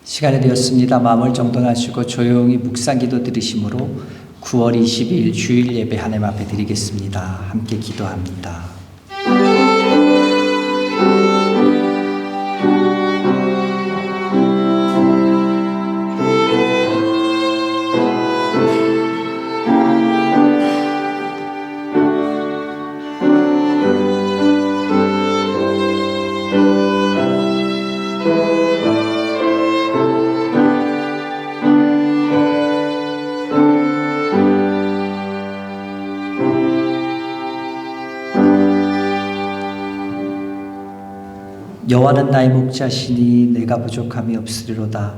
시간이 되었습니다. 마음을 정돈하시고 조용히 묵상기도 드리심으로 9월 20일 주일 예배 하나님 앞에 드리겠습니다. 함께 기도합니다. 여호와는 나의 목자시니 내가 부족함이 없으리로다.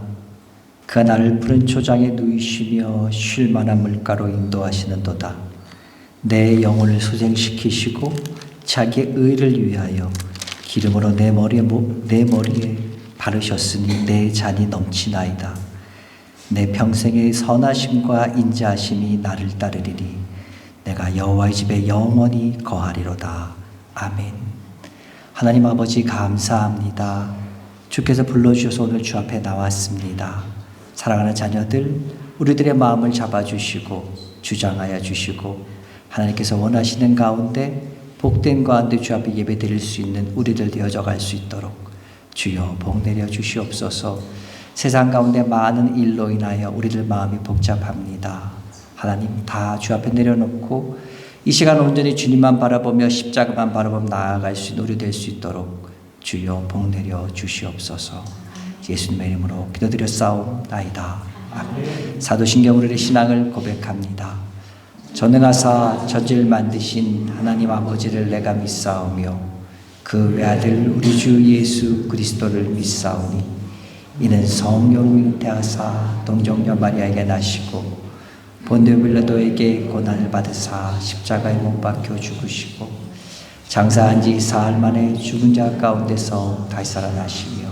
그가 나를 푸른 초장에 누이시며 쉴 만한 물가로 인도하시는도다. 내 영혼을 소생시키시고 자기의 의를 위하여 기름으로 내 머리에 바르셨으니 내 잔이 넘치나이다. 내 평생의 선하심과 인자하심이 나를 따르리니 내가 여호와의 집에 영원히 거하리로다. 아멘. 하나님 아버지 감사합니다. 주께서 불러주셔서 오늘 주 앞에 나왔습니다. 사랑하는 자녀들, 우리들의 마음을 잡아주시고 주장하여 주시고 하나님께서 원하시는 가운데 복된 가운데 주 앞에 예배드릴 수 있는 우리들 되어져 갈 수 있도록 주여 복 내려 주시옵소서. 세상 가운데 많은 일로 인하여 우리들 마음이 복잡합니다. 하나님 다 주 앞에 내려놓고 이 시간 온전히 주님만 바라보며 십자가만 바라보며 나아갈 수 있는 우리 될 수 있도록 주여 복 내려 주시옵소서. 예수님의 이름으로 기도드렸사옵나이다. 아멘. 사도신경 우리의 신앙을 고백합니다. 전능하사 전지를 만드신 하나님 아버지를 내가 믿사오며 그 외아들 우리 주 예수 그리스도를 믿사오니 이는 성령을 잉태하사 동정녀 마리아에게 나시고 본디오 빌라도에게 고난을 받으사 십자가에 못 박혀 죽으시고 장사한 지 사흘 만에 죽은 자 가운데서 다시 살아나시며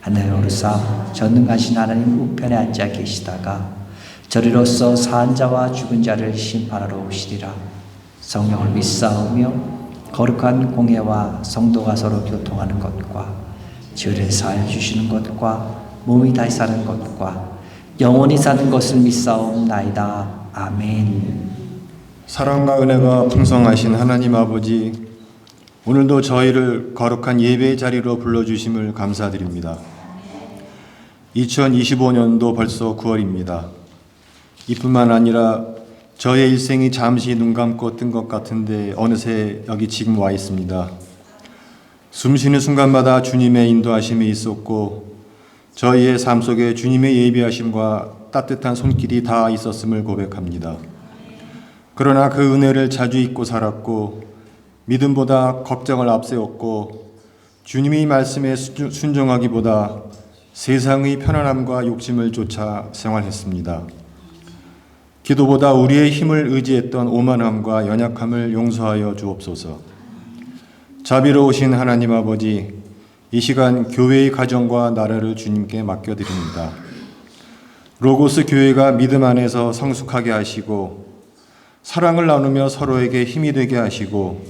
하늘에 오르사 전능하신 하나님 우편에 앉아 계시다가 저리로서 산 자와 죽은 자를 심판하러 오시리라. 성령을 믿사오며 거룩한 공회와 성도가 서로 교통하는 것과 죄를 사하여 주시는 것과 몸이 다시 사는 것과 영원히 사는 것을 믿사옵나이다. 아멘. 사랑과 은혜가 풍성하신 하나님 아버지, 오늘도 저희를 거룩한 예배의 자리로 불러주심을 감사드립니다. 2025년도 벌써 9월입니다. 이뿐만 아니라 저의 일생이 잠시 눈 감고 뜬 것 같은데 어느새 여기 지금 와 있습니다. 숨 쉬는 순간마다 주님의 인도하심이 있었고 저희의 삶 속에 주님의 예비하심과 따뜻한 손길이 다 있었음을 고백합니다. 그러나 그 은혜를 자주 잊고 살았고 믿음보다 걱정을 앞세웠고 주님의 말씀에 순종하기보다 세상의 편안함과 욕심을 쫓아 생활했습니다. 기도보다 우리의 힘을 의지했던 오만함과 연약함을 용서하여 주옵소서. 자비로우신 하나님 아버지, 이 시간 교회의 가정과 나라를 주님께 맡겨드립니다. 로고스 교회가 믿음 안에서 성숙하게 하시고 사랑을 나누며 서로에게 힘이 되게 하시고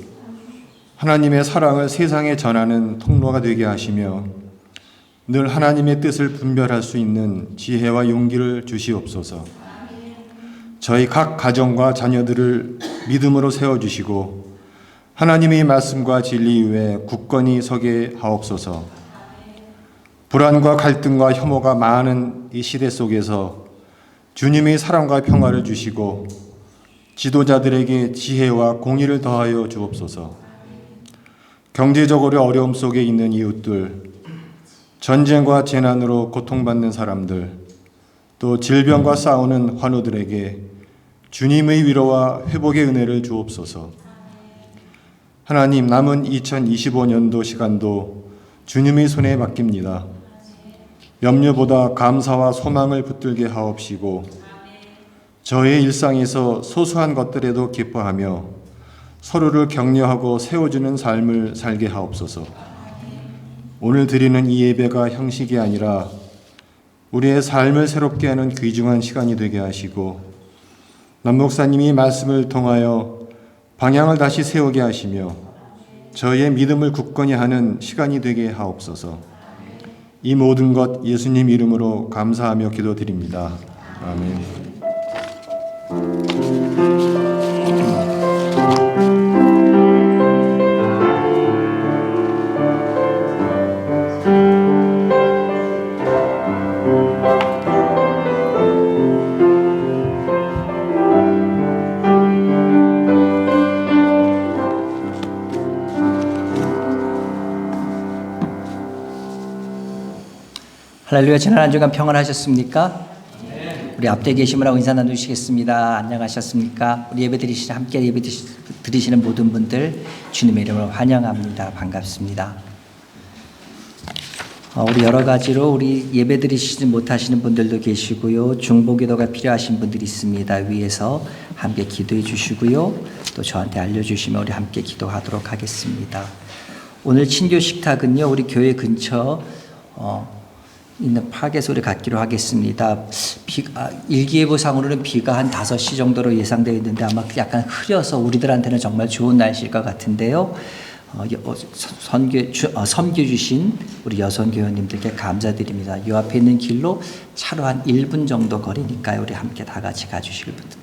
하나님의 사랑을 세상에 전하는 통로가 되게 하시며 늘 하나님의 뜻을 분별할 수 있는 지혜와 용기를 주시옵소서. 저희 각 가정과 자녀들을 믿음으로 세워주시고 하나님의 말씀과 진리 위에 굳건히 서게 하옵소서. 불안과 갈등과 혐오가 많은 이 시대 속에서 주님의 사랑과 평화를 주시고 지도자들에게 지혜와 공의를 더하여 주옵소서. 경제적으로 어려움 속에 있는 이웃들, 전쟁과 재난으로 고통받는 사람들, 또 질병과 싸우는 환우들에게 주님의 위로와 회복의 은혜를 주옵소서. 하나님, 남은 2025년도 시간도 주님의 손에 맡깁니다. 염려보다 감사와 소망을 붙들게 하옵시고 저의 일상에서 소소한 것들에도 기뻐하며 서로를 격려하고 세워주는 삶을 살게 하옵소서. 오늘 드리는 이 예배가 형식이 아니라 우리의 삶을 새롭게 하는 귀중한 시간이 되게 하시고 남 목사님이 말씀을 통하여 방향을 다시 세우게 하시며 저의 믿음을 굳건히 하는 시간이 되게 하옵소서. 이 모든 것 예수님 이름으로 감사하며 기도드립니다. 아멘. 할렐루야. 지난 한 주간 평안하셨습니까? 우리 앞에 계시므라고 인사 나누시겠습니다. 안녕하셨습니까? 우리 함께 예배 드리시는 모든 분들 주님의 이름으로 환영합니다. 반갑습니다. 우리 여러 가지로 우리 예배 드리시지 못하시는 분들도 계시고요. 중보기도가 필요하신 분들이 있습니다. 위에서 함께 기도해 주시고요. 또 저한테 알려주시면 우리 함께 기도하도록 하겠습니다. 오늘 친교 식탁은요, 우리 교회 근처 있는 파괴소를 갖기로 하겠습니다. 일기예보상으로는 비가 한 5시 정도로 예상되어 있는데 아마 약간 흐려서 우리들한테는 정말 좋은 날씨일 것 같은데요. 섬겨 주신 우리 여선교회님들께 감사드립니다. 요 앞에 있는 길로 차로 한 1분 정도 거리니까요. 우리 함께 다 같이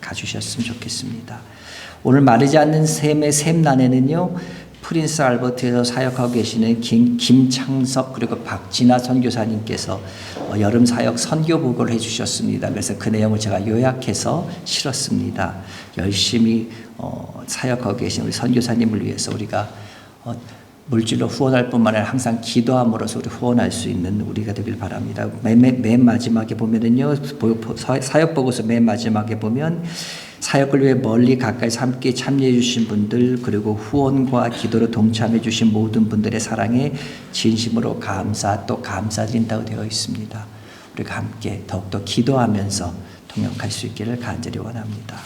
가주셨으면 좋겠습니다. 오늘 마르지 않는 샘의 샘난에는요, 프린스 알버트에서 사역하고 계시는 김창석 그리고 박진아 선교사님께서 여름 사역 선교 보고를 해주셨습니다. 그래서 그 내용을 제가 요약해서 실었습니다. 열심히 사역하고 계신 우리 선교사님을 위해서 우리가 물질로 후원할 뿐만 아니라 항상 기도함으로써 우리 후원할 수 있는 우리가 되길 바랍니다. 맨 마지막에 보면은요, 사역 보고서 맨 마지막에 보면 사역을 위해 멀리 가까이서 함께 참여해 주신 분들, 그리고 후원과 기도로 동참해 주신 모든 분들의 사랑에 진심으로 또 감사드린다고 되어 있습니다. 우리가 함께 더욱더 기도하면서 동역할 수 있기를 간절히 원합니다.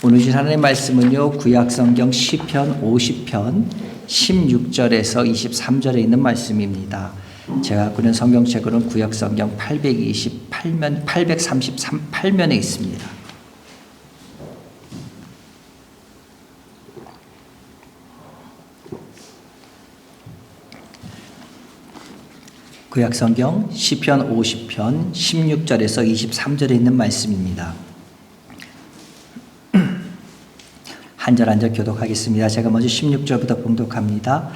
오늘 주신 하나님의 말씀은요, 구약성경 시편 50편 16절에서 23절에 있는 말씀입니다. 제가 갖고 있는 성경책으로는 구약성경 838면에 있습니다. 구약성경 시편 50편 16절에서 23절에 있는 말씀입니다. 한 절 한 절 교독하겠습니다. 제가 먼저 16절부터 봉독합니다.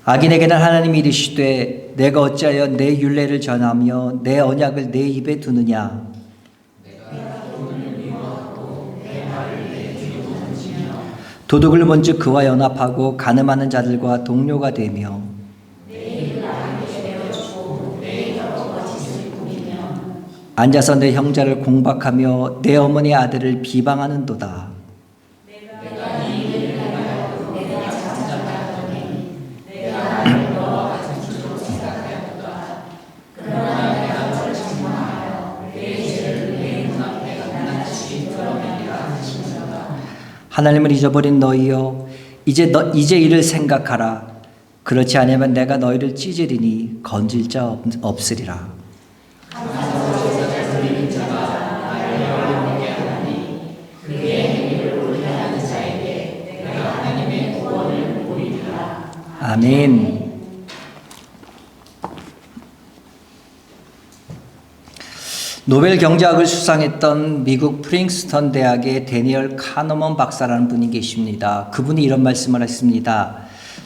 악인에게는 하나님이 이르시되 내가 어찌하여 내 율례를 전하며 내 언약을 내 입에 두느냐. 도둑을 본즉 그와 연합하고 간음하는 자들과 동료가 되며 앉아서 내 형제를 공박하며 내 어머니 아들을 비방하는도다. 하나님을 잊어버린 너희여, 이제 이를 생각하라. 그렇지 않으면 내가 너희를 찢으리니 건질 자 없으리라. 아멘. 노벨 경제학을 수상했던 미국 프린스턴 대학의 데니얼 카너먼 박사라는 분이 계십니다. 그분이 이런 말씀을 했습니다.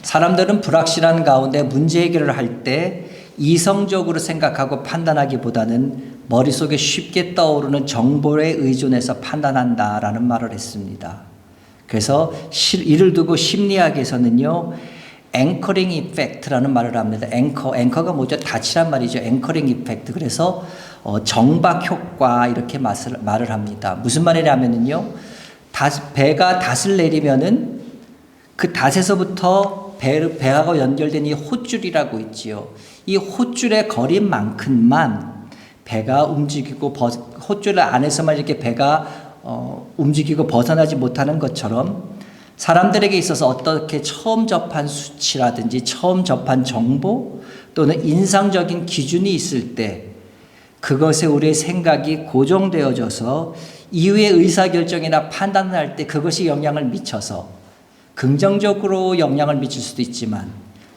사람들은 불확실한 가운데 문제 해결을 할 때 이성적으로 생각하고 판단하기보다는 머릿속에 쉽게 떠오르는 정보에 의존해서 판단한다라는 말을 했습니다. 그래서 이를 두고 심리학에서는요, 앵커링 이펙트라는 말을 합니다. 앵커가 뭐죠? 닻이란 말이죠. 앵커링 이펙트. 그래서 정박 효과 이렇게 말을 합니다. 무슨 말이냐면요, 배가 닻을 내리면은 그 닷에서부터 배하고 연결된 이 홑줄이라고 있지요. 이 홑줄의 거리만큼만 배가 움직이고 홑줄 안에서만 이렇게 배가 움직이고 벗어나지 못하는 것처럼 사람들에게 있어서 어떻게 처음 접한 수치라든지 처음 접한 정보 또는 인상적인 기준이 있을 때 그것에 우리의 생각이 고정되어져서 이후의 의사결정이나 판단을 할 때 그것이 영향을 미쳐서 긍정적으로 영향을 미칠 수도 있지만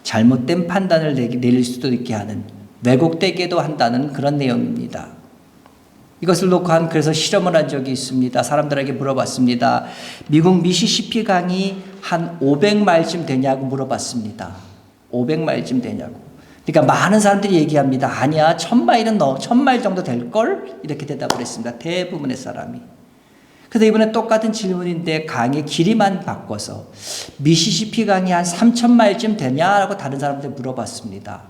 잘못된 판단을 내릴 수도 있게 하는, 왜곡되게도 한다는 그런 내용입니다. 이것을 놓고 그래서 실험을 한 적이 있습니다. 사람들에게 물어봤습니다. 미국 미시시피 강이 한 500마일쯤 되냐고 물어봤습니다. 500마일쯤 되냐고. 그러니까 많은 사람들이 얘기합니다. 아니야, 1000마일 정도 될걸? 이렇게 대답을 했습니다. 대부분의 사람이. 그래서 이번에 똑같은 질문인데 강의 길이만 바꿔서 미시시피 강이 한 3000마일쯤 되냐라고 다른 사람한테 물어봤습니다.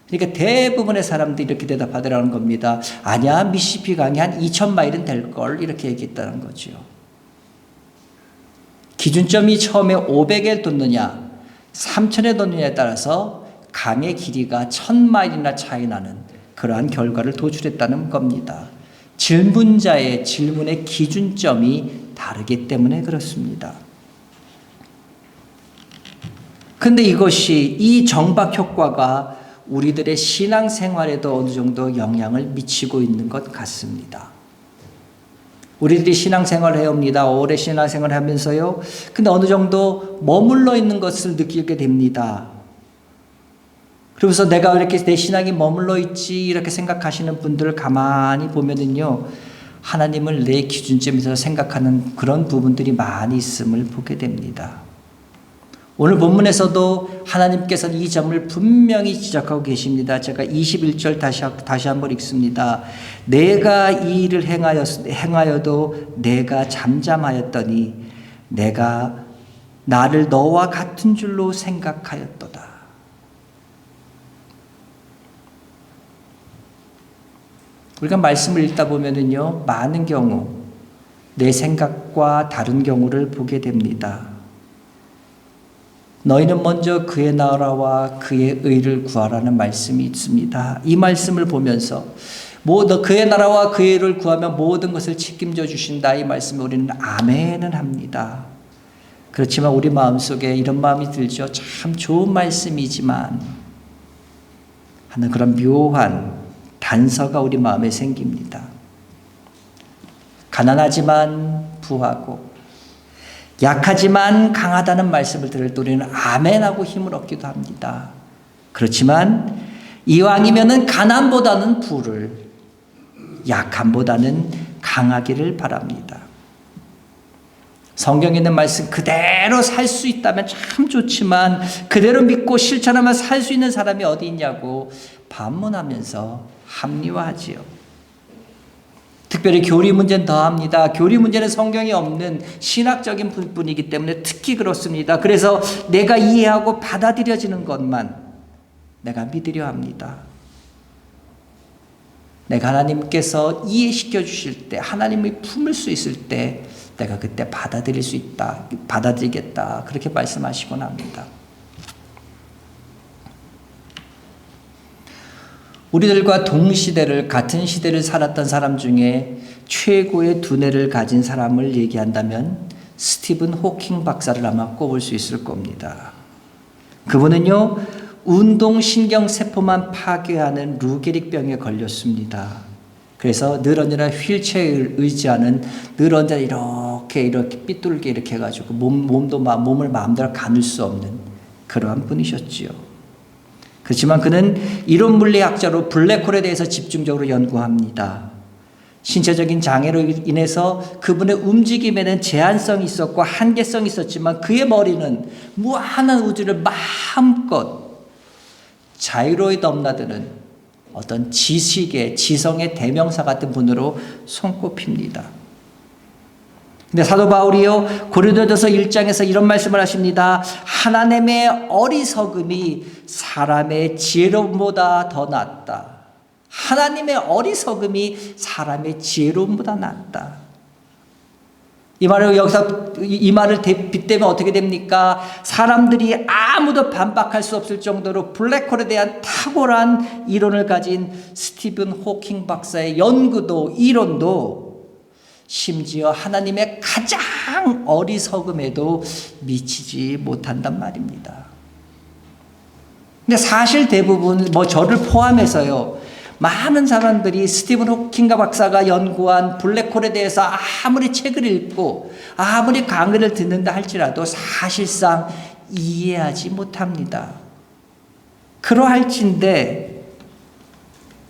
그러니까 대부분의 사람들이 이렇게 대답하더라는 겁니다. 아니야, 미시시피 강이 한 2000마일은 될걸, 이렇게 얘기했다는 거죠. 기준점이 처음에 500에 뒀느냐 3000에 뒀느냐에 따라서 강의 길이가 1000마일이나 차이 나는 그러한 결과를 도출했다는 겁니다. 질문자의 질문의 기준점이 다르기 때문에 그렇습니다. 그런데 이 정박 효과가 우리들의 신앙생활에도 어느 정도 영향을 미치고 있는 것 같습니다. 우리들이 신앙생활을 해옵니다. 오래 신앙생활을 하면서요. 근데 어느 정도 머물러 있는 것을 느끼게 됩니다. 그러면서 내가 왜 이렇게 내 신앙이 머물러 있지 이렇게 생각하시는 분들을 가만히 보면은요. 하나님을 내 기준점에서 생각하는 그런 부분들이 많이 있음을 보게 됩니다. 오늘 본문에서도 하나님께서는 이 점을 분명히 지적하고 계십니다. 제가 21절 다시 한번 읽습니다. 내가 이 일을 행하여도 내가 잠잠하였더니 내가 나를 너와 같은 줄로 생각하였도다. 우리가 말씀을 읽다 보면은요, 많은 경우 내 생각과 다른 경우를 보게 됩니다. 너희는 먼저 그의 나라와 그의 의를 구하라는 말씀이 있습니다. 이 말씀을 보면서 그의 나라와 그의 의를 구하면 모든 것을 책임져 주신다. 이 말씀에 우리는 아멘은 합니다. 그렇지만 우리 마음속에 이런 마음이 들죠. 참 좋은 말씀이지만 하는 그런 묘한 단서가 우리 마음에 생깁니다. 가난하지만 부하고 약하지만 강하다는 말씀을 들을 때 우리는 아멘하고 힘을 얻기도 합니다. 그렇지만 이왕이면은 가난보다는 부를, 약함보다는 강하기를 바랍니다. 성경에 있는 말씀 그대로 살 수 있다면 참 좋지만 그대로 믿고 실천하면 살 수 있는 사람이 어디 있냐고 반문하면서 합리화하지요. 특별히 교리 문제는 더합니다. 교리 문제는 성경이 없는 신학적인 부분이기 때문에 특히 그렇습니다. 그래서 내가 이해하고 받아들여지는 것만 내가 믿으려 합니다. 내가 하나님께서 이해시켜 주실 때, 하나님을 품을 수 있을 때 내가 그때 받아들일 수 있다, 받아들이겠다, 그렇게 말씀하시곤 합니다. 우리들과 동시대를, 같은 시대를 살았던 사람 중에 최고의 두뇌를 가진 사람을 얘기한다면 스티븐 호킹 박사를 아마 꼽을 수 있을 겁니다. 그분은요, 운동신경세포만 파괴하는 루게릭병에 걸렸습니다. 그래서 늘 언제나 휠체어를 의지하는, 늘 언제나 이렇게 삐뚤게 이렇게 해가지고 몸을 마음대로 가눌 수 없는 그러한 분이셨지요. 그렇지만 그는 이론 물리학자로 블랙홀에 대해서 집중적으로 연구합니다. 신체적인 장애로 인해서 그분의 움직임에는 제한성이 있었고 한계성이 있었지만 그의 머리는 무한한 우주를 마음껏 자유로이 넘나드는 어떤 지식의, 지성의 대명사 같은 분으로 손꼽힙니다. 근데 사도 바울이요, 고린도전서 1장에서 이런 말씀을 하십니다. 하나님의 어리석음이 사람의 지혜로움보다 더 낫다. 하나님의 어리석음이 사람의 지혜로움보다 낫다. 이 말을 빗대면 어떻게 됩니까? 사람들이 아무도 반박할 수 없을 정도로 블랙홀에 대한 탁월한 이론을 가진 스티븐 호킹 박사의 연구도 이론도 심지어 하나님의 가장 어리석음에도 미치지 못한단 말입니다. 근데 사실 대부분 저를 포함해서요, 많은 사람들이 스티븐 호킹 박사가 연구한 블랙홀에 대해서 아무리 책을 읽고 아무리 강의를 듣는다 할지라도 사실상 이해하지 못합니다. 그러할진데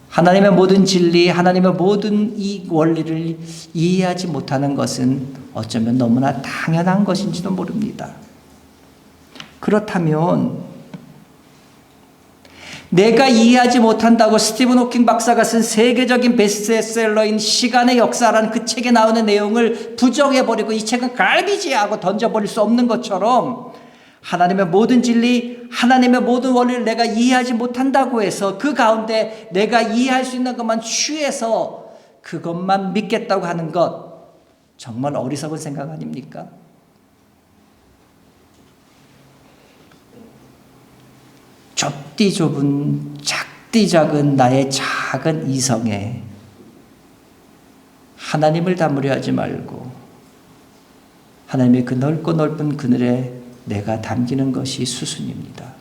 하나님의 모든 진리, 하나님의 모든 이 원리를 이해하지 못하는 것은 어쩌면 너무나 당연한 것인지도 모릅니다. 그렇다면 내가 이해하지 못한다고 스티븐 호킹 박사가 쓴 세계적인 베스트셀러인 시간의 역사라는 그 책에 나오는 내용을 부정해버리고 이 책은 갈비지하고 던져버릴 수 없는 것처럼 하나님의 모든 진리, 하나님의 모든 원리를 내가 이해하지 못한다고 해서 그 가운데 내가 이해할 수 있는 것만 취해서 그것만 믿겠다고 하는 것, 정말 어리석은 생각 아닙니까? 좁디 좁은 작디 작은 나의 작은 이성에 하나님을 담으려 하지 말고 하나님의 그 넓고 넓은 그늘에 내가 담기는 것이 수순입니다.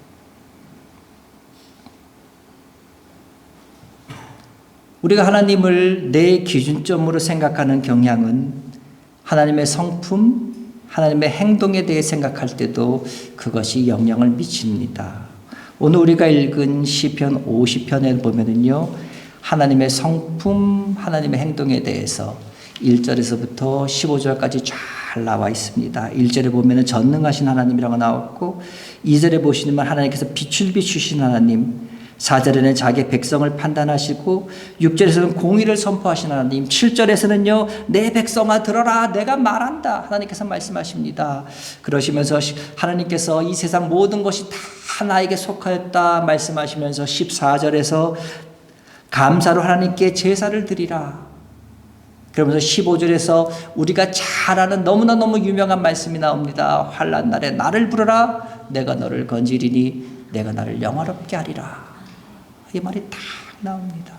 우리가 하나님을 내 기준점으로 생각하는 경향은 하나님의 성품, 하나님의 행동에 대해 생각할 때도 그것이 영향을 미칩니다. 오늘 우리가 읽은 시편 50편에 보면은요, 하나님의 성품, 하나님의 행동에 대해서 1절에서부터 15절까지 잘 나와 있습니다. 1절에 보면은 전능하신 하나님이라고 나왔고, 2절에 보시면 하나님께서 빛을 비추신 하나님, 4절에는 자기의 백성을 판단하시고, 6절에서는 공의를 선포하신 하나님, 7절에서는요, 내 백성아 들어라, 내가 말한다, 하나님께서 말씀하십니다. 그러시면서 하나님께서 이 세상 모든 것이 다 나에게 속하였다 말씀하시면서 14절에서 감사로 하나님께 제사를 드리라. 그러면서 15절에서 우리가 잘 아는 너무나 유명한 말씀이 나옵니다. 환난 날에 나를 부르라, 내가 너를 건지리니 내가 나를 영화롭게 하리라. 이 말이 딱 나옵니다.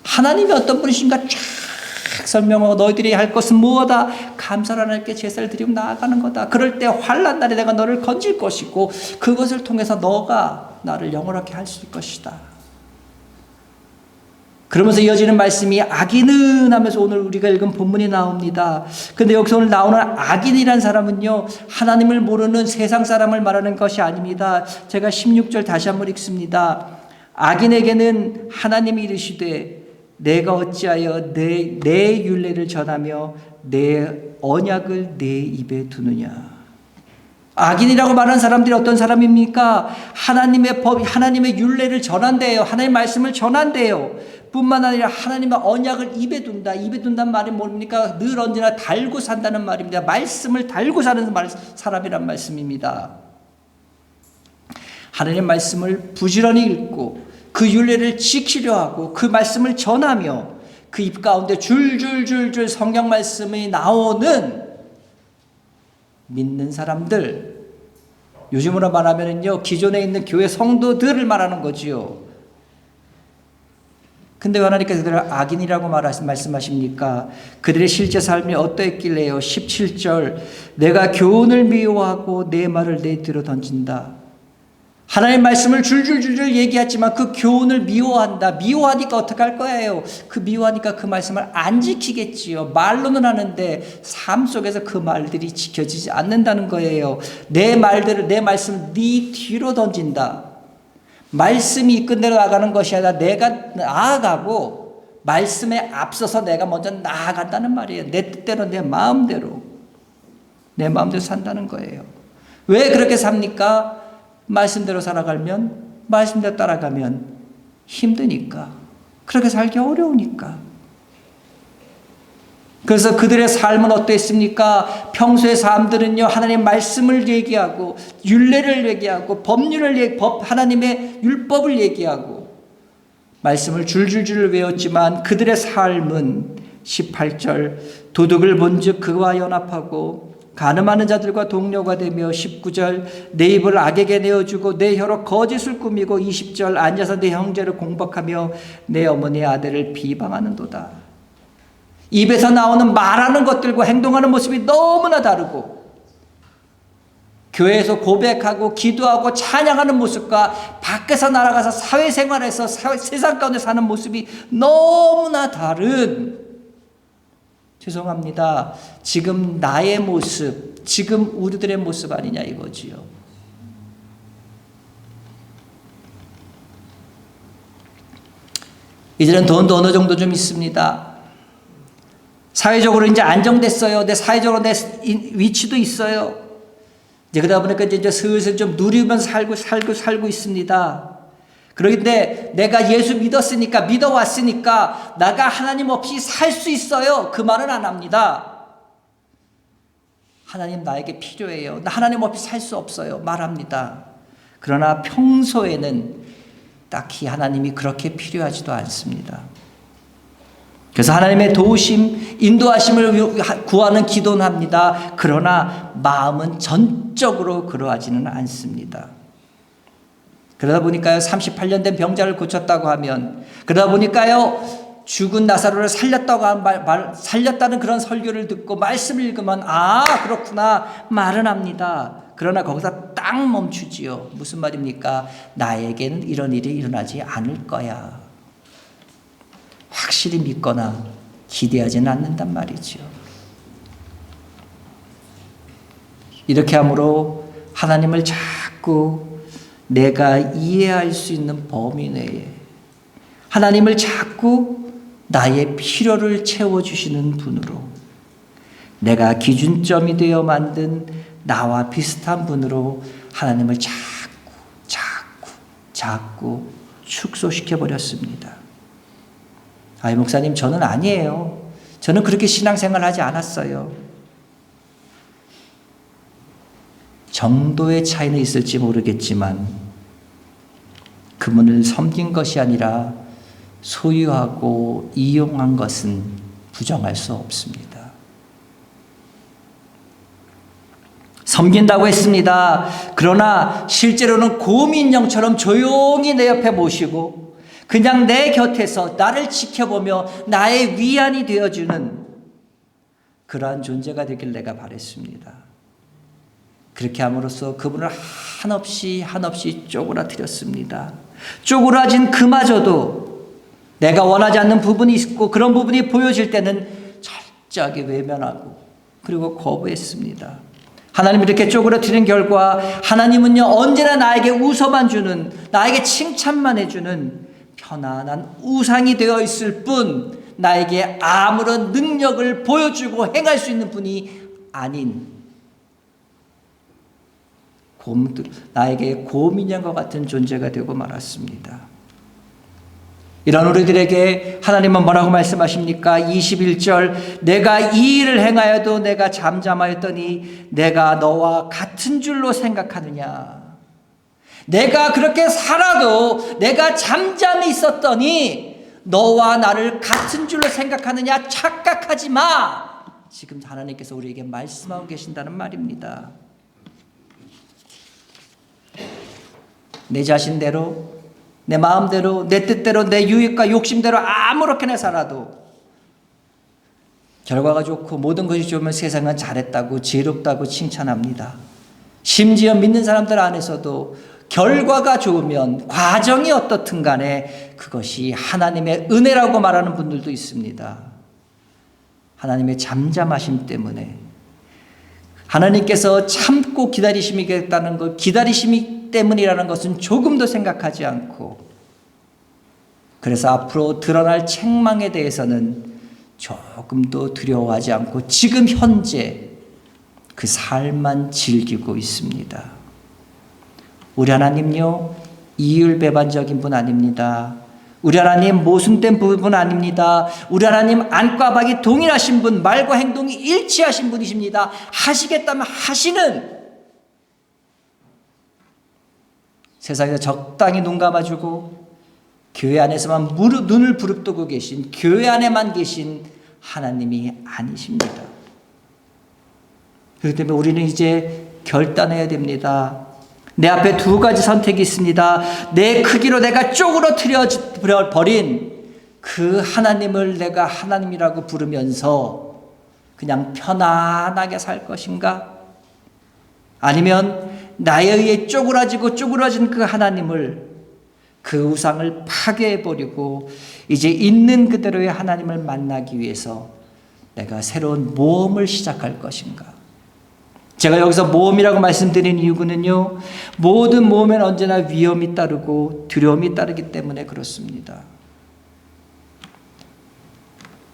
하나님이 어떤 분이신가 쫙 설명하고 너희들이 할 것은 무엇이다? 감사로 하나님께 제사를 드리고 나아가는 거다. 그럴 때 환난 날에 내가 너를 건질 것이고 그것을 통해서 너가 나를 영원하게 할 수 있을 것이다. 그러면서 이어지는 말씀이 악인은 하면서 오늘 우리가 읽은 본문이 나옵니다. 근데 여기서 오늘 나오는 악인이란 사람은요, 하나님을 모르는 세상 사람을 말하는 것이 아닙니다. 제가 16절 다시 한번 읽습니다. 악인에게는 하나님이 이르시되 내가 어찌하여 내 율례를 전하며 내 언약을 내 입에 두느냐. 악인이라고 말하는 사람들이 어떤 사람입니까? 하나님의 법, 하나님의 율례를 전한대요. 하나님의 말씀을 전한대요. 뿐만 아니라 하나님의 언약을 입에 둔다. 입에 둔다는 말이 뭡니까? 늘 언제나 달고 산다는 말입니다. 말씀을 달고 사는 사람이란 말씀입니다. 하나님의 말씀을 부지런히 읽고 그 율례를 지키려 하고 그 말씀을 전하며 그 입 가운데 줄줄줄줄 성경 말씀이 나오는 믿는 사람들, 요즘으로 말하면요, 기존에 있는 교회 성도들을 말하는 거지요. 근데 왜 하나님께서 그들을 악인이라고 말씀하십니까? 그들의 실제 삶이 어떠했길래요? 17절, 내가 교훈을 미워하고 내 말을 내 뒤로 던진다. 하나님의 말씀을 줄줄줄줄 얘기하지만 그 교훈을 미워한다. 미워하니까 어떻게 할 거예요? 그 미워하니까 그 말씀을 안 지키겠지요. 말로는 하는데 삶 속에서 그 말들이 지켜지지 않는다는 거예요. 내 말씀을 네 뒤로 던진다. 말씀이 이끈 대로 나가는 것이 아니라 내가 나아가고 말씀에 앞서서 내가 먼저 나아간다는 말이에요. 내 뜻대로 내 마음대로 산다는 거예요. 왜 그렇게 삽니까? 말씀대로 살아가면, 말씀대로 따라가면 힘드니까, 그렇게 살기 어려우니까. 그래서 그들의 삶은 어땠습니까? 평소의 사람들은요, 하나님의 말씀을 얘기하고 율례를 얘기하고 하나님의 율법을 얘기하고 말씀을 줄줄줄 외웠지만 그들의 삶은 18절, 도둑을 본즉 그와 연합하고 간음하는 자들과 동료가 되며 19절, 내 입을 악에게 내어주고 내 혀로 거짓을 꾸미고 20절, 앉아서 내 형제를 공박하며 내 어머니의 아들을 비방하는도다. 입에서 나오는 말하는 것들과 행동하는 모습이 너무나 다르고 교회에서 고백하고 기도하고 찬양하는 모습과 밖에서 나아가서 사회생활에서 세상 가운데 사는 모습이 너무나 다른, 죄송합니다, 지금 나의 모습, 지금 우리들의 모습 아니냐 이거지요. 이제는 돈도 어느 정도 좀 있습니다. 사회적으로 이제 안정됐어요. 내 사회적으로 내 위치도 있어요. 이제 그러다 보니까 이제 슬슬 좀 누리면서 살고 있습니다. 그런데 내가 예수 믿어왔으니까 내가 하나님 없이 살 수 있어요. 그 말은 안 합니다. 하나님 나에게 필요해요. 나 하나님 없이 살 수 없어요. 말합니다. 그러나 평소에는 딱히 하나님이 그렇게 필요하지도 않습니다. 그래서 하나님의 도우심, 인도하심을 구하는 기도는 합니다. 그러나 마음은 전적으로 그러하지는 않습니다. 그러다 보니까요, 38년 된 병자를 고쳤다고 하면, 그러다 보니까요, 죽은 나사로를 살렸다는 그런 설교를 듣고 말씀을 읽으면, 아, 그렇구나, 말은 합니다. 그러나 거기서 딱 멈추지요. 무슨 말입니까? 나에게는 이런 일이 일어나지 않을 거야. 확실히 믿거나 기대하지는 않는단 말이죠. 이렇게 함으로 하나님을 자꾸 내가 이해할 수 있는 범위 내에 하나님을 자꾸 나의 필요를 채워주시는 분으로, 내가 기준점이 되어 만든 나와 비슷한 분으로 하나님을 자꾸 축소시켜 버렸습니다. 아이, 목사님, 저는 아니에요. 저는 그렇게 신앙생활 하지 않았어요. 정도의 차이는 있을지 모르겠지만 그분을 섬긴 것이 아니라 소유하고 이용한 것은 부정할 수 없습니다. 섬긴다고 했습니다. 그러나 실제로는 고민형처럼 조용히 내 옆에 모시고 그냥 내 곁에서 나를 지켜보며 나의 위안이 되어주는 그러한 존재가 되길 내가 바랬습니다. 그렇게 함으로써 그분을 한없이 쪼그라뜨렸습니다. 쪼그라진 그마저도 내가 원하지 않는 부분이 있고 그런 부분이 보여질 때는 철저하게 외면하고 그리고 거부했습니다. 하나님이 이렇게 쪼그라뜨린 결과 하나님은요, 언제나 나에게 웃어만 주는, 나에게 칭찬만 해주는 편안한 우상이 되어 있을 뿐 나에게 아무런 능력을 보여주고 행할 수 있는 분이 아닌 나에게 곰인형과 같은 존재가 되고 말았습니다. 이런 우리들에게 하나님은 뭐라고 말씀하십니까? 21절, 내가 이 일을 행하여도 내가 잠잠하였더니 내가 너와 같은 줄로 생각하느냐. 내가 그렇게 살아도 내가 잠잠히 있었더니 너와 나를 같은 줄로 생각하느냐. 착각하지 마. 지금 하나님께서 우리에게 말씀하고 계신다는 말입니다. 내 자신대로, 내 마음대로, 내 뜻대로, 내 유익과 욕심대로 아무렇게나 살아도 결과가 좋고 모든 것이 좋으면 세상은 잘했다고, 지혜롭다고 칭찬합니다. 심지어 믿는 사람들 안에서도 결과가 좋으면 과정이 어떻든 간에 그것이 하나님의 은혜라고 말하는 분들도 있습니다. 하나님의 잠잠하심 때문에, 하나님께서 참고 기다리심이겠다는 것, 기다리심이 때문이라는 것은 조금도 생각하지 않고, 그래서 앞으로 드러날 책망에 대해서는 조금도 두려워하지 않고 지금 현재 그 삶만 즐기고 있습니다. 우리 하나님요, 이율배반적인 분 아닙니다. 우리 하나님 모순된 분 아닙니다. 우리 하나님 안과 박이 동일하신 분, 말과 행동이 일치하신 분이십니다. 하시겠다면 하시는, 세상에서 적당히 눈 감아주고 교회 안에서만 눈을 부릅뜨고 계신, 교회 안에만 계신 하나님이 아니십니다. 그렇기 때문에 우리는 이제 결단해야 됩니다. 내 앞에 두 가지 선택이 있습니다. 내 크기로 내가 쪼그러뜨려 버린 그 하나님을 내가 하나님이라고 부르면서 그냥 편안하게 살 것인가? 아니면 나에 의해 쪼그라진 그 하나님을, 그 우상을 파괴해버리고 이제 있는 그대로의 하나님을 만나기 위해서 내가 새로운 모험을 시작할 것인가? 제가 여기서 모험이라고 말씀드린 이유는요, 모든 모험에는 언제나 위험이 따르고 두려움이 따르기 때문에 그렇습니다.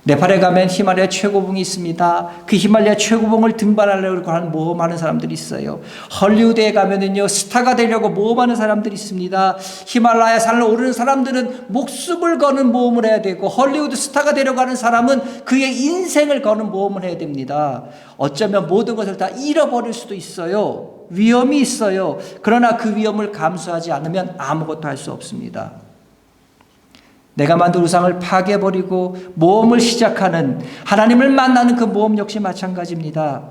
네팔에 가면 히말라야 최고봉이 있습니다. 그 히말라야 최고봉을 등반하려고 하는 모험하는 사람들이 있어요. 헐리우드에 가면은요, 스타가 되려고 모험하는 사람들이 있습니다. 히말라야 산을 오르는 사람들은 목숨을 거는 모험을 해야 되고, 헐리우드 스타가 되려고 하는 사람은 그의 인생을 거는 모험을 해야 됩니다. 어쩌면 모든 것을 다 잃어버릴 수도 있어요. 위험이 있어요. 그러나 그 위험을 감수하지 않으면 아무것도 할 수 없습니다. 내가 만든 우상을 파괴해버리고 모험을 시작하는, 하나님을 만나는 그 모험 역시 마찬가지입니다.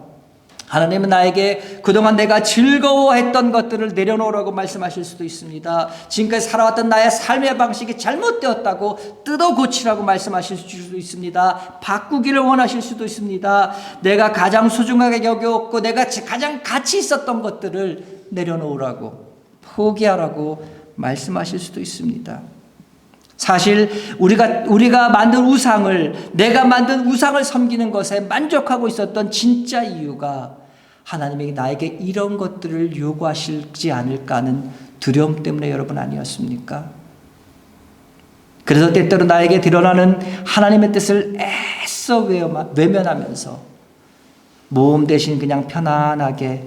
하나님은 나에게 그동안 내가 즐거워했던 것들을 내려놓으라고 말씀하실 수도 있습니다. 지금까지 살아왔던 나의 삶의 방식이 잘못되었다고 뜯어 고치라고 말씀하실 수도 있습니다. 바꾸기를 원하실 수도 있습니다. 내가 가장 소중하게 여겼고 내가 가장 가치 있었던 것들을 내려놓으라고, 포기하라고 말씀하실 수도 있습니다. 사실 우리가 만든 우상을, 내가 만든 우상을 섬기는 것에 만족하고 있었던 진짜 이유가 하나님이 나에게 이런 것들을 요구하실지 않을까 하는 두려움 때문에 여러분 아니었습니까? 그래서 때때로 나에게 드러나는 하나님의 뜻을 애써 외면하면서 모험 대신 그냥 편안하게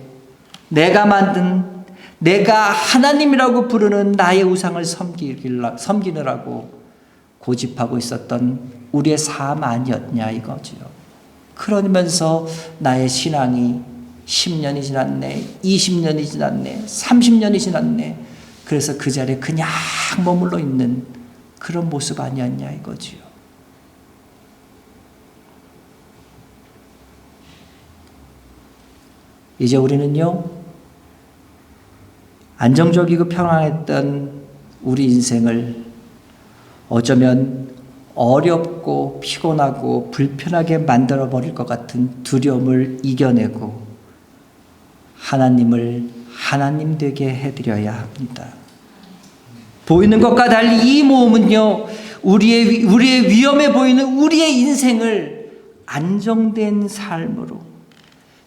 내가 하나님이라고 부르는 나의 우상을 섬기느라고 고집하고 있었던 우리의 삶 아니었냐 이거지요. 그러면서 나의 신앙이 10년이 지났네, 20년이 지났네, 30년이 지났네. 그래서 그 자리에 그냥 머물러 있는 그런 모습 아니었냐 이거지요. 이제 우리는요, 안정적이고 평안했던 우리 인생을 어쩌면 어렵고 피곤하고 불편하게 만들어버릴 것 같은 두려움을 이겨내고 하나님을 하나님 되게 해드려야 합니다. 보이는 것과 달리 이 모험은요, 우리의 위험해 보이는 우리의 인생을 안정된 삶으로,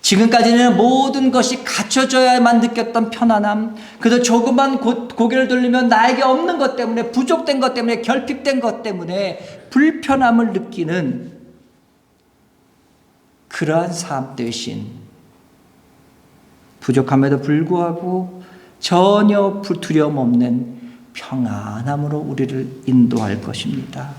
지금까지는 모든 것이 갖춰져야만 느꼈던 편안함, 그래서 조금만 고개를 돌리면 나에게 없는 것 때문에, 부족된 것 때문에, 결핍된 것 때문에 불편함을 느끼는 그러한 삶 대신 부족함에도 불구하고 전혀 두려움 없는 평안함으로 우리를 인도할 것입니다.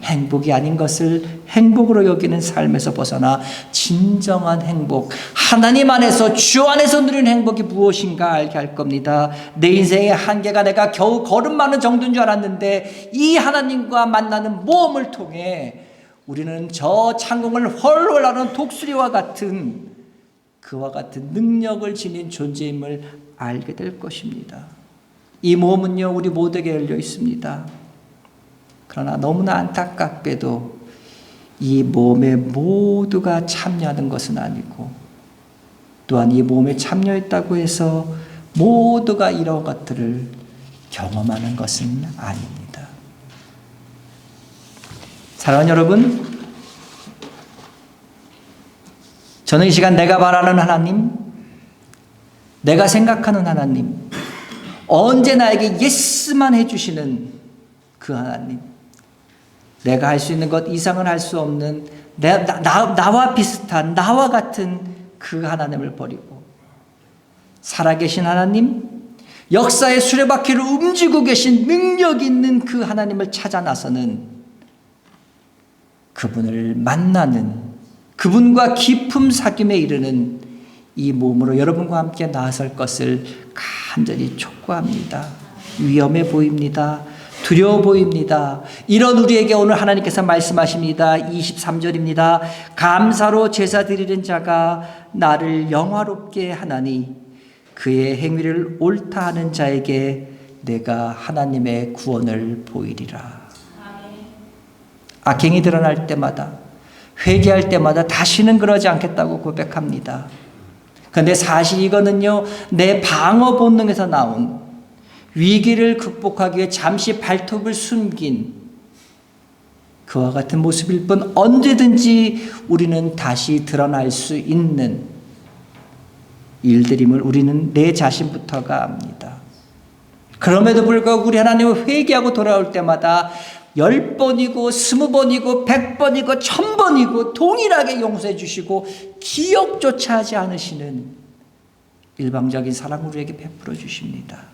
행복이 아닌 것을 행복으로 여기는 삶에서 벗어나 진정한 행복, 하나님 안에서, 주 안에서 누리는 행복이 무엇인가 알게 할 겁니다. 내 인생의 한계가 내가 겨우 걸음마는 정도인 줄 알았는데 이 하나님과 만나는 모험을 통해 우리는 저 창공을 헐헐 나는 독수리와 같은, 그와 같은 능력을 지닌 존재임을 알게 될 것입니다. 이 모험은요, 우리 모두에게 열려 있습니다. 그러나 너무나 안타깝게도 이 모험에 모두가 참여하는 것은 아니고, 또한 이 모험에 참여했다고 해서 모두가 이런 것들을 경험하는 것은 아닙니다. 사랑하는 여러분, 저는 이 시간 내가 바라는 하나님, 내가 생각하는 하나님, 언제 나에게 예스만 해주시는 그 하나님, 내가 할 수 있는 것 이상은 할 수 없는 나와 비슷한, 나와 같은 그 하나님을 버리고 살아계신 하나님, 역사의 수레바퀴를 움직이고 계신 능력 있는 그 하나님을 찾아 나서는, 그분을 만나는, 그분과 깊음 사귐에 이르는 이 몸으로 여러분과 함께 나설 것을 간절히 촉구합니다. 위험해 보입니다. 두려워 보입니다. 이런 우리에게 오늘 하나님께서 말씀하십니다. 23절입니다. 감사로 제사 드리는 자가 나를 영화롭게 하나니 그의 행위를 옳다 하는 자에게 내가 하나님의 구원을 보이리라. 악행이 드러날 때마다, 회개할 때마다 다시는 그러지 않겠다고 고백합니다. 그런데 사실 이거는요, 내 방어 본능에서 나온, 위기를 극복하기 위해 잠시 발톱을 숨긴 그와 같은 모습일 뿐, 언제든지 우리는 다시 드러날 수 있는 일들임을 우리는 내 자신부터가 압니다. 그럼에도 불구하고 우리 하나님을 회개하고 돌아올 때마다 10번이고 20번이고 100번이고 1000번이고 동일하게 용서해 주시고 기억조차 하지 않으시는 일방적인 사랑을 우리에게 베풀어 주십니다.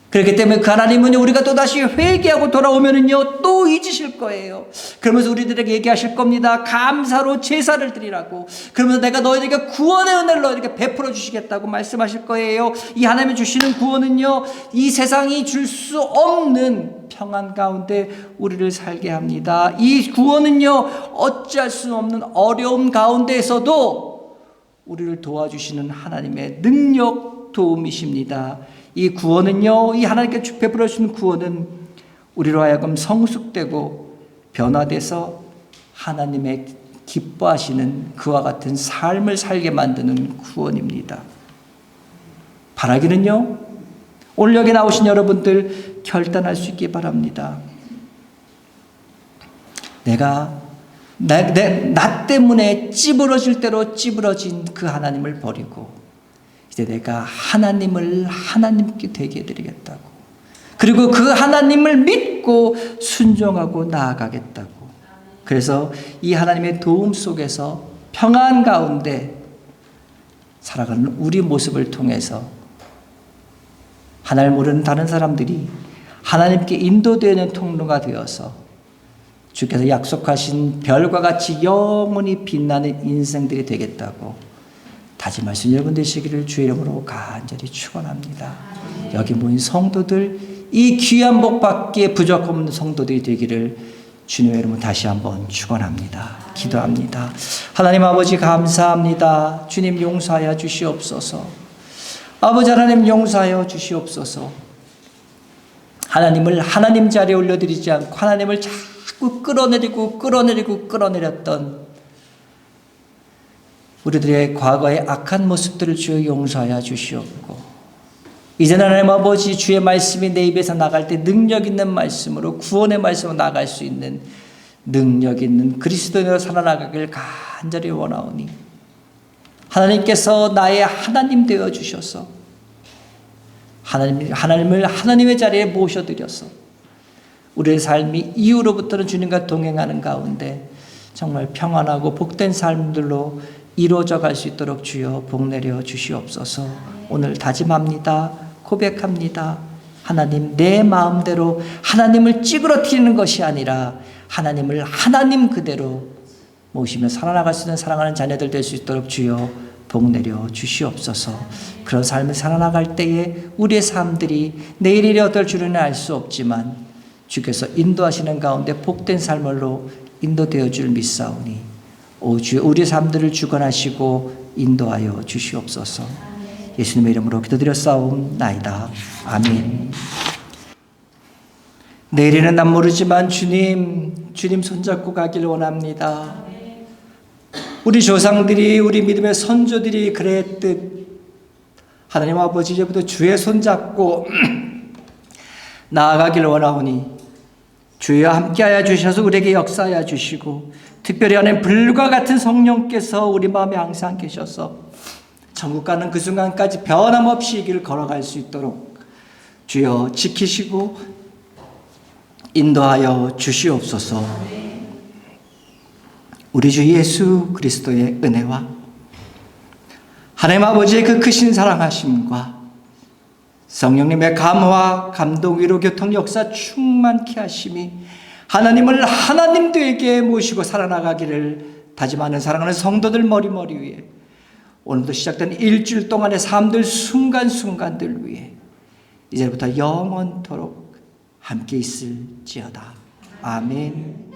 그렇기 때문에 그 하나님은 우리가 또다시 회개하고 돌아오면은요 또 잊으실 거예요. 그러면서 우리들에게 얘기하실 겁니다. 감사로 제사를 드리라고. 그러면서 내가 너희에게 구원의 은혜를 너희에게 베풀어 주시겠다고 말씀하실 거예요. 이 하나님이 주시는 구원은요 이 세상이 줄 수 없는 평안 가운데 우리를 살게 합니다. 이 구원은요 어찌할 수 없는 어려움 가운데에서도 우리를 도와주시는 하나님의 능력 도움이십니다. 이 구원은요, 이 하나님께 베풀어 주신 구원은 우리로 하여금 성숙되고 변화돼서 하나님의 기뻐하시는 그와 같은 삶을 살게 만드는 구원입니다. 바라기는요, 오늘 여기 나오신 여러분들 결단할 수 있기 바랍니다. 내가 나 때문에 찌부러질 대로 찌부러진 그 하나님을 버리고 이제 내가 하나님을 하나님께 되게 해드리겠다고, 그리고 그 하나님을 믿고 순종하고 나아가겠다고. 그래서 이 하나님의 도움 속에서 평안 가운데 살아가는 우리 모습을 통해서 하나님을 모르는 다른 사람들이 하나님께 인도되는 통로가 되어서 주께서 약속하신 별과 같이 영원히 빛나는 인생들이 되겠다고 다짐할 수 있는 여러분 되시기를 주의 이름으로 간절히 축원합니다. 여기 모인 성도들, 이 귀한 복 받기에 부족 없는 성도들이 되기를 주님의 이름으로 다시 한번 축원합니다. 기도합니다. 하나님 아버지 감사합니다. 주님 용서하여 주시옵소서. 아버지 하나님 용서하여 주시옵소서. 하나님을 하나님 자리에 올려드리지 않고 하나님을 자꾸 끌어내렸던 우리들의 과거의 악한 모습들을 주여 용서하여 주시옵고, 이제는 하나님 아버지 주의 말씀이 내 입에서 나갈 때 능력 있는 말씀으로, 구원의 말씀으로 나갈 수 있는 능력 있는 그리스도인으로 살아나가길 간절히 원하오니 하나님께서 나의 하나님 되어 주셔서 하나님을 하나님의 자리에 모셔드려서 우리의 삶이 이후로부터는 주님과 동행하는 가운데 정말 평안하고 복된 삶들로 이루어져 갈 수 있도록 주여 복 내려 주시옵소서. 오늘 다짐합니다. 고백합니다. 하나님, 내 마음대로 하나님을 찌그러뜨리는 것이 아니라 하나님을 하나님 그대로 모시며 살아나갈 수 있는 사랑하는 자녀들 될 수 있도록 주여 복 내려 주시옵소서. 그런 삶을 살아나갈 때에 우리의 삶들이 내일이 어떨 줄은 알 수 없지만 주께서 인도하시는 가운데 복된 삶으로 인도되어 줄 믿사오니 오 주여, 우리의 삶들을 주관하시고 인도하여 주시옵소서. 예수님의 이름으로 기도드렸사옵나이다. 아멘. 내일은 난 모르지만 주님 손잡고 가길 원합니다. 우리 조상들이, 우리 믿음의 선조들이 그랬듯 하나님 아버지 이제부터 주의 손잡고 나아가길 원하오니 주여 함께하여 주셔서 우리에게 역사하여 주시고, 특별히 하나님 불과 같은 성령께서 우리 마음에 항상 계셔서 천국 가는 그 순간까지 변함없이 이 길을 걸어갈 수 있도록 주여 지키시고 인도하여 주시옵소서. 우리 주 예수 그리스도의 은혜와 하나님 아버지의 그 크신 사랑하심과 성령님의 감화, 감동, 위로, 교통, 역사 충만케 하심이 하나님을 하나님 되게 모시고 살아나가기를 다짐하는 사랑하는 성도들 머리 위에 오늘도 시작된 일주일 동안의 삶들 순간순간들 위에 이제부터 영원토록 함께 있을지어다. 아멘.